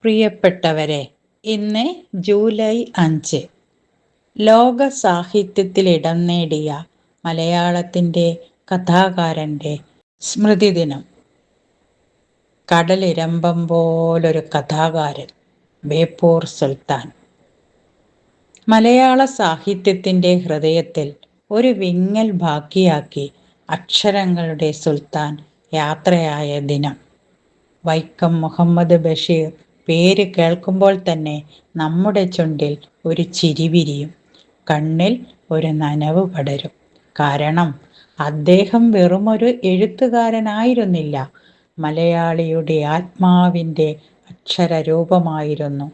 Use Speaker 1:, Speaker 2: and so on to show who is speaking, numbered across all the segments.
Speaker 1: പ്രിയപ്പെട്ടവരെ, ഇന്ന് ജൂലൈ 5 ലോക സാഹിത്യത്തിൽ ഇടം നേടിയ മലയാളത്തിൻ്റെ കഥാകാരൻ്റെ സ്മൃതി ദിനം. കടലിരമ്പം പോലൊരു കഥാകാരൻ ബേപ്പൂർ സുൽത്താൻ. മലയാള സാഹിത്യത്തിൻ്റെ ഹൃദയത്തിൽ ഒരു വിങ്ങൽ ബാക്കിയാക്കി അക്ഷരങ്ങളുടെ സുൽത്താൻ യാത്രയായ ദിനം. വൈക്കം മുഹമ്മദ് ബഷീർ പേര് കേൾക്കുമ്പോൾ തന്നെ നമ്മുടെ ചുണ്ടിൽ ഒരു ചിരി വിരിയും, കണ്ണിൽ ഒരു നനവ് പടരും. കാരണം അദ്ദേഹം വെറുമൊരു എഴുത്തുകാരനായിരുന്നില്ല, മലയാളിയുടെ ആത്മാവിൻ്റെ അക്ഷരരൂപമായിരുന്നു.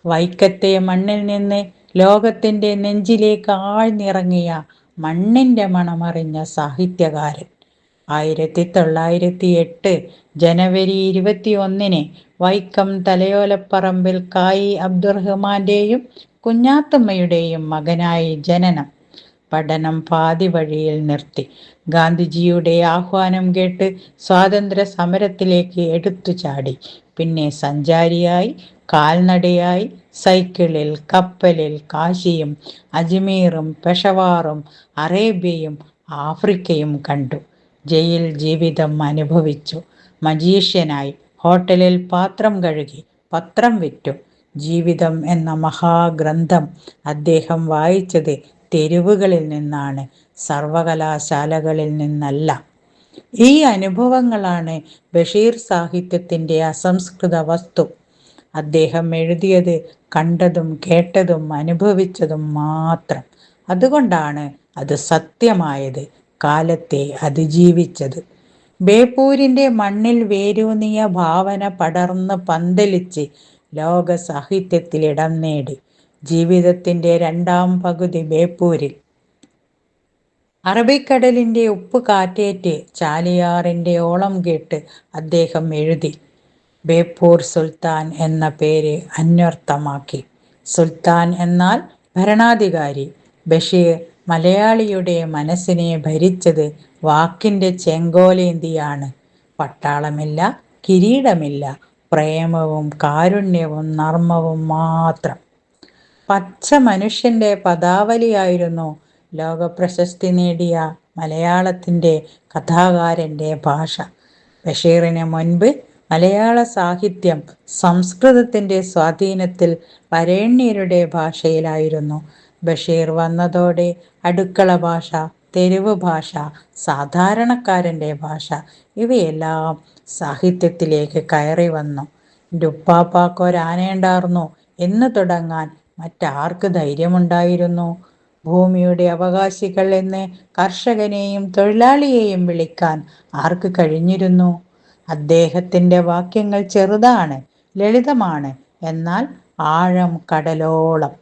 Speaker 1: വൈക്കത്തെ മണ്ണിൽ നിന്ന് ലോകത്തിൻ്റെ നെഞ്ചിലേക്ക് ആഴ്ന്നിറങ്ങിയ മണ്ണിൻ്റെ മണമറിഞ്ഞ സാഹിത്യകാരൻ. 1908 ജനുവരി 21 വൈക്കം തലയോലപ്പറമ്പിൽ കായി അബ്ദുറഹ്മാന്റെയും കുഞ്ഞാത്തമ്മയുടെയും മകനായി ജനനം. പഠനം പാതി വഴിയിൽ നിർത്തി. ഗാന്ധിജിയുടെ ആഹ്വാനം കേട്ട് സ്വാതന്ത്ര്യ സമരത്തിലേക്ക് എടുത്തു ചാടി. പിന്നെ സഞ്ചാരിയായി, കാൽനടയായി, സൈക്കിളിൽ, കപ്പലിൽ കാശിയും അജ്മീറും പെഷവാറും അറേബ്യയും ആഫ്രിക്കയും കണ്ടു. ജയിൽ ജീവിതം അനുഭവിച്ചു. മജീഷ്യനായി, ഹോട്ടലിൽ പാത്രം കഴുകി, പത്രം വിറ്റു. ജീവിതം എന്ന മഹാഗ്രന്ഥം അദ്ദേഹം വായിച്ചത് തെരുവുകളിൽ നിന്നാണ്, സർവകലാശാലകളിൽ നിന്നല്ല. ഈ അനുഭവങ്ങളാണ് ബഷീർ സാഹിത്യത്തിൻ്റെ അസംസ്കൃത വസ്തു. അദ്ദേഹം എഴുതിയത് കണ്ടതും കേട്ടതും അനുഭവിച്ചതും മാത്രം. അതുകൊണ്ടാണ് അത് സത്യമായത്, കാലത്തെ അതിജീവിച്ചത്. ബേപ്പൂരിൻ്റെ മണ്ണിൽ വേരൂന്നിയ ഭാവന പടർന്ന് പന്തലിച്ച് ലോക സാഹിത്യത്തിൽ ഇടം നേടി. ജീവിതത്തിൻ്റെ രണ്ടാം പകുതി ബേപ്പൂരിൽ. അറബിക്കടലിൻ്റെ ഉപ്പ് കാറ്റേറ്റ് ചാലിയാറിൻ്റെ ഓളം കേട്ട് അദ്ദേഹം എഴുതി. ബേപ്പൂർ സുൽത്താൻ എന്ന പേര് അന്വർത്ഥമാക്കി. സുൽത്താൻ എന്നാൽ ഭരണാധികാരി. ബഷീർ മലയാളിയുടെ മനസ്സിനെ ഭരിച്ചത് വാക്കിൻ്റെ ചെങ്കോലേന്തിയാണ്. പട്ടാളമില്ല, കിരീടമില്ല, പ്രേമവും കാരുണ്യവും നർമ്മവും മാത്രം. പച്ച മനുഷ്യൻ്റെ പദാവലിയായിരുന്നു ലോകപ്രശസ്തി നേടിയ മലയാളത്തിൻ്റെ കഥാകാരൻ്റെ ഭാഷ. ബഷീറിന് മുൻപ് മലയാള സാഹിത്യം സംസ്കൃതത്തിൻ്റെ സ്വാധീനത്തിൽ വരേണ്യരുടെ ഭാഷയിലായിരുന്നു. ബഷീർ വന്നതോടെ അടുക്കള ഭാഷ, തെരുവ് ഭാഷ, സാധാരണക്കാരൻ്റെ ഭാഷ ഇവയെല്ലാം സാഹിത്യത്തിലേക്ക് കയറി വന്നു. "ൻ്റുപ്പാപ്പാക്കൊരാനയുണ്ടാർന്നു" എന്ന് തുടങ്ങാൻ മറ്റാർക്ക് ധൈര്യമുണ്ടായിരുന്നു? ഭൂമിയുടെ അവകാശികൾ എന്ന് കർഷകനെയും തൊഴിലാളിയെയും വിളിക്കാൻ ആർക്ക് കഴിഞ്ഞിരുന്നു? അദ്ദേഹത്തിൻ്റെ വാക്യങ്ങൾ ചെറുതാണ്, ലളിതമാണ്, എന്നാൽ ആഴം കടലോളം.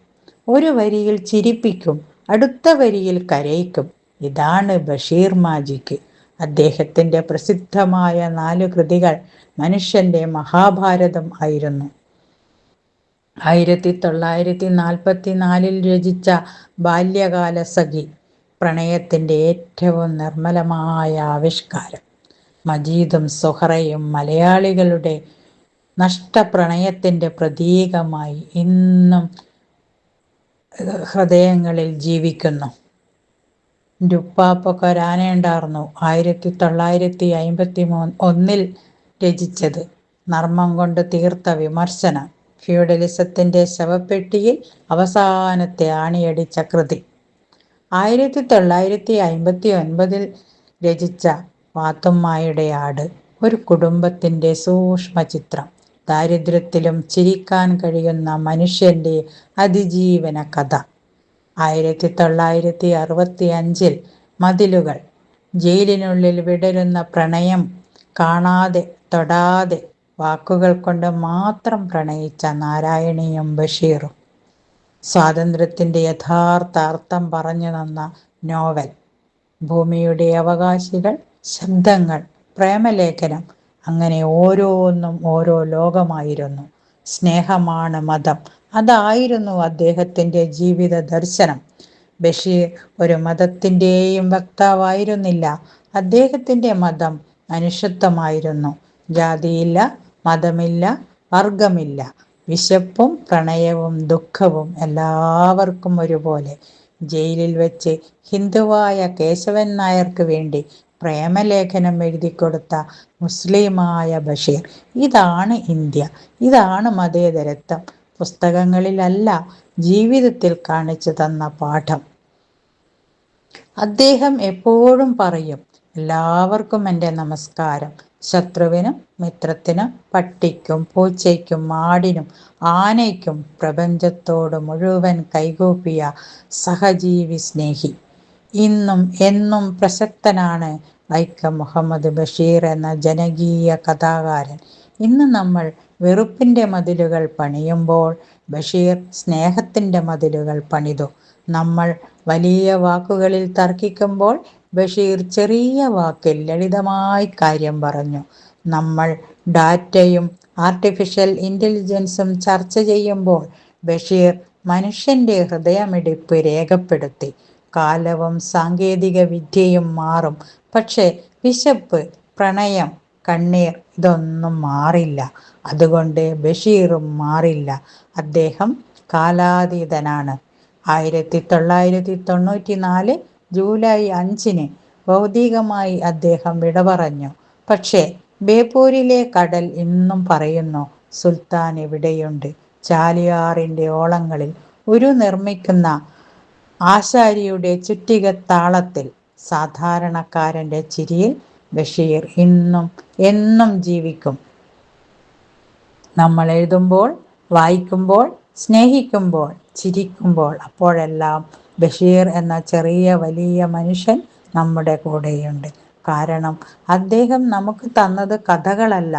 Speaker 1: ഒരു വരിയിൽ ചിരിപ്പിക്കും, അടുത്ത വരിയിൽ കരയിക്കും. ഇതാണ് ബഷീർ മാജിക്ക്. അദ്ദേഹത്തിൻ്റെ പ്രസിദ്ധമായ 4 കൃതികൾ മനുഷ്യൻ്റെ മഹാഭാരതം ആയിരുന്നു. 1944 രചിച്ച ബാല്യകാലസഖി പ്രണയത്തിൻ്റെ ഏറ്റവും നിർമ്മലമായ ആവിഷ്കാരം. മജീദും സുഹറയും മലയാളികളുടെ നഷ്ടപ്രണയത്തിൻ്റെ പ്രതീകമായി ഇന്നും ഹൃദയങ്ങളിൽ ജീവിക്കുന്നു. "ൻ്റുപ്പാപ്പാക്കൊരാനയുണ്ടാർന്നു" 1951 രചിച്ചത്. നർമ്മം കൊണ്ട് തീർത്ത വിമർശനം. ഫ്യൂഡലിസത്തിൻ്റെ ശവപ്പെട്ടിയിൽ അവസാനത്തെ ആണിയടിച്ച കൃതി. 1959 രചിച്ച പാത്തുമ്മായുടെ ആട് ഒരു കുടുംബത്തിൻ്റെ സൂക്ഷ്മചിത്രം. ദാരിദ്ര്യത്തിലും ചിരിക്കാൻ കഴിയുന്ന മനുഷ്യൻ്റെ അതിജീവന കഥ. 1965 മതിലുകൾ. ജയിലിനുള്ളിൽ വിടരുന്ന പ്രണയം കാണാതെ, തൊടാതെ, വാക്കുകൾ കൊണ്ട് മാത്രം പ്രണയിച്ച നാരായണിയും ബഷീറും. സ്വാതന്ത്ര്യത്തിൻ്റെ യഥാർത്ഥ അർത്ഥം പറഞ്ഞു തന്ന നോവൽ. ഭൂമിയുടെ അവകാശികൾ, ശബ്ദങ്ങൾ, പ്രേമലേഖനം, അങ്ങനെ ഓരോന്നും ഓരോ ലോകമായിരുന്നു. സ്നേഹമാണ് മതം, അതായിരുന്നു അദ്ദേഹത്തിൻ്റെ ജീവിത ദർശനം. ബഷീർ ഒരു മതത്തിൻ്റെയും വക്താവായിരുന്നില്ല. അദ്ദേഹത്തിൻ്റെ മതം മനുഷ്യത്വമായിരുന്നു. ജാതിയില്ല, മതമില്ല, വർഗമില്ല. വിശപ്പും പ്രണയവും ദുഃഖവും എല്ലാവർക്കും ഒരുപോലെ. ജയിലിൽ വെച്ച് ഹിന്ദുവായ കേശവൻ നായർക്ക് വേണ്ടി പ്രേമലേഖനം എഴുതിക്കൊടുത്ത മുസ്ലിമായ ബഷീർ. ഇതാണ് ഇന്ത്യ, ഇതാണ് മതേതരത്വം. പുസ്തകങ്ങളിലല്ല, ജീവിതത്തിൽ കാണിച്ചു തന്ന പാഠം. അദ്ദേഹം എപ്പോഴും പറയും, എല്ലാവർക്കും എൻ്റെ നമസ്കാരം. ശത്രുവിനും മിത്രത്തിനും പട്ടിക്കും പൂച്ചയ്ക്കും ആടിനും ആനയ്ക്കും പ്രപഞ്ചത്തോട് മുഴുവൻ കൈകൂപ്പിയ സഹജീവി സ്നേഹി. ഇന്നും എന്നും പ്രസക്തനാണ് വൈക്കം മുഹമ്മദ് ബഷീർ എന്ന ജനകീയ കഥാകാരൻ. ഇന്ന് നമ്മൾ വെറുപ്പിൻ്റെ മതിലുകൾ പണിയുമ്പോൾ ബഷീർ സ്നേഹത്തിൻ്റെ മതിലുകൾ പണിതു. നമ്മൾ വലിയ വാക്കുകളിൽ തർക്കിക്കുമ്പോൾ ബഷീർ ചെറിയ വാക്കിൽ ലളിതമായി കാര്യം പറഞ്ഞു. നമ്മൾ ഡാറ്റയും ആർട്ടിഫിഷ്യൽ ഇൻ്റലിജൻസും ചർച്ച ചെയ്യുമ്പോൾ ബഷീർ മനുഷ്യൻ്റെ ഹൃദയമിടിപ്പ് രേഖപ്പെടുത്തി. കാലവും സാങ്കേതിക വിദ്യയും മാറും, പക്ഷേ വിശപ്പ്, പ്രണയം, കണ്ണീർ ഇതൊന്നും മാറില്ല. അതുകൊണ്ട് ബഷീറും മാറില്ല. അദ്ദേഹം കാലാതീതനാണ്. 1994 ജൂലൈ 5 ഭൗതികമായി അദ്ദേഹം വിട പറഞ്ഞു. പക്ഷേ ബേപ്പൂരിലെ കടൽ ഇന്നും പറയുന്നു, സുൽത്താൻ എവിടെയുണ്ട്. ചാലിയാറിൻ്റെ ഓളങ്ങളിൽ ഒരു നിർമ്മിക്കുന്ന ആശാരിയുടെ ചുറ്റികത്താളത്തിൽ സാധാരണക്കാരൻ്റെ ചിരിയിൽ ബഷീർ ഇന്നും എന്നും ജീവിക്കും. നമ്മൾ എഴുതുമ്പോൾ, വായിക്കുമ്പോൾ, സ്നേഹിക്കുമ്പോൾ, ചിരിക്കുമ്പോൾ, അപ്പോഴെല്ലാം ബഷീർ എന്ന ചെറിയ വലിയ മനുഷ്യൻ നമ്മുടെ കൂടെയുണ്ട്. കാരണം അദ്ദേഹം നമുക്ക് തന്നത് കഥകളല്ല,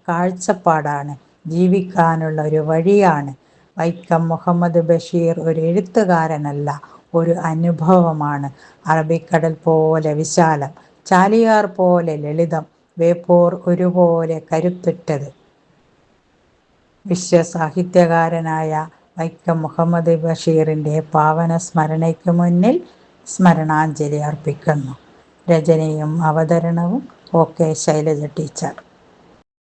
Speaker 1: കാഴ്ചപ്പാടാണ്, ജീവിക്കാനുള്ള ഒരു വഴിയാണ്. വൈക്കം മുഹമ്മദ് ബഷീർ ഒരു എഴുത്തുകാരനല്ല, ഒരു അനുഭവമാണ്. അറബിക്കടൽ പോലെ വിശാലം, ചാലിയാർ പോലെ ലളിതം, ബേപ്പൂർ ഒരുപോലെ കരുത്തുറ്റത്. വിശ്വസാഹിത്യകാരനായ വൈക്കം മുഹമ്മദ് ബഷീറിൻ്റെ പാവന സ്മരണയ്ക്ക് മുന്നിൽ സ്മരണാഞ്ജലി അർപ്പിക്കുന്നു. രചനയും അവതരണവും OK ശൈലജ ടീച്ചർ.